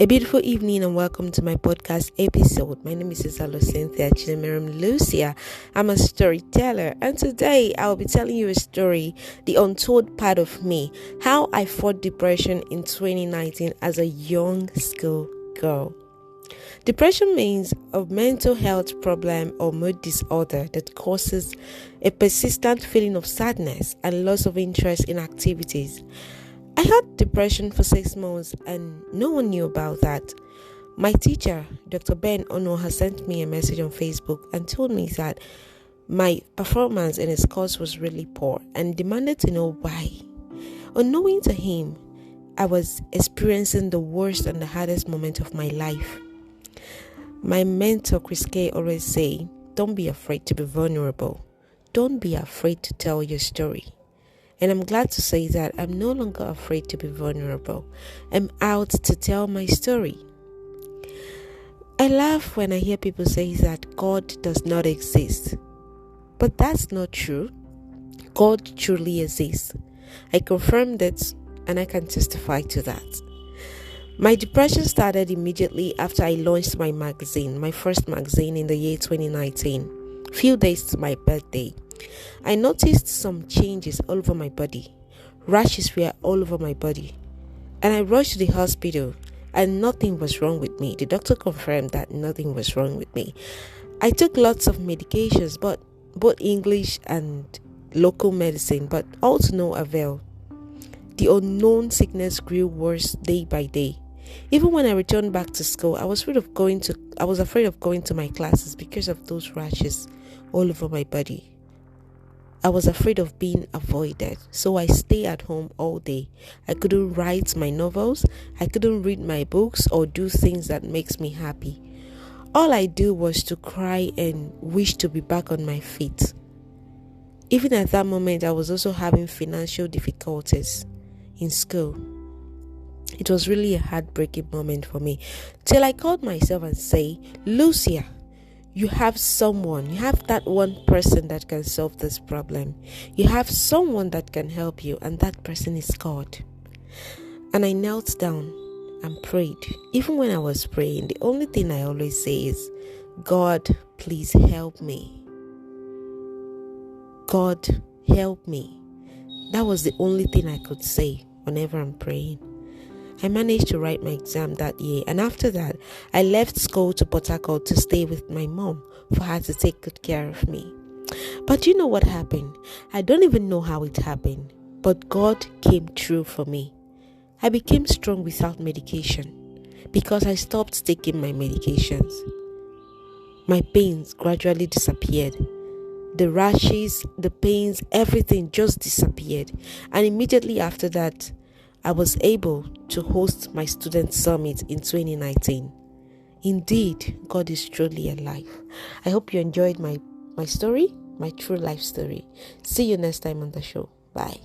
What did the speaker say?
A beautiful evening and welcome to my podcast episode. My name is Cynthia Lucia. I'm a storyteller, and today I'll be telling you a story, the untold part of me, how I fought depression in 2019 as a young school girl. Depression means a mental health problem or mood disorder that causes a persistent feeling of sadness and loss of interest in activities. I had depression for 6 months and no one knew about that. My teacher, Dr. Ben Ono, has sent me a message on Facebook and told me that my performance in his course was really poor and demanded to know why. Unknowing to him, I was experiencing the worst and the hardest moment of my life. My mentor, Chris K, always say, don't be afraid to be vulnerable. Don't be afraid to tell your story. And I'm glad to say that I'm no longer afraid to be vulnerable. I'm out to tell my story. I laugh when I hear people say that God does not exist. But that's not true. God truly exists. I confirmed it and I can testify to that. My depression started immediately after I launched my magazine, my first magazine in the year 2019, few days to my birthday. I noticed some changes all over my body. Rashes were all over my body. And I rushed to the hospital and nothing was wrong with me. The doctor confirmed that nothing was wrong with me. I took lots of medications, but both English and local medicine, but all to no avail. The unknown sickness grew worse day by day. Even when I returned back to school, I was afraid of going to my classes because of those rashes all over my body. I was afraid of being avoided, so I stayed at home all day. I couldn't write my novels, I couldn't read my books or do things that makes me happy. All I do was to cry and wish to be back on my feet. Even at that moment, I was also having financial difficulties in school. It was really a heartbreaking moment for me, till I called myself and say, Lucia, you have that one person that can solve this problem. You have someone that can help you, and that person is God. And I knelt down and prayed. Even when I was praying, the only thing I always say is, God, please help me. God, help me. That was the only thing I could say whenever I'm praying. I managed to write my exam that year, and after that, I left school to Port Harcourt to stay with my mom for her to take good care of me. But you know what happened? I don't even know how it happened, but God came through for me. I became strong without medication because I stopped taking my medications. My pains gradually disappeared. The rashes, the pains, everything just disappeared. And immediately after that, I was able to host my student summit in 2019. Indeed, God is truly alive. I hope you enjoyed my story, my true life story. See you next time on the show. Bye.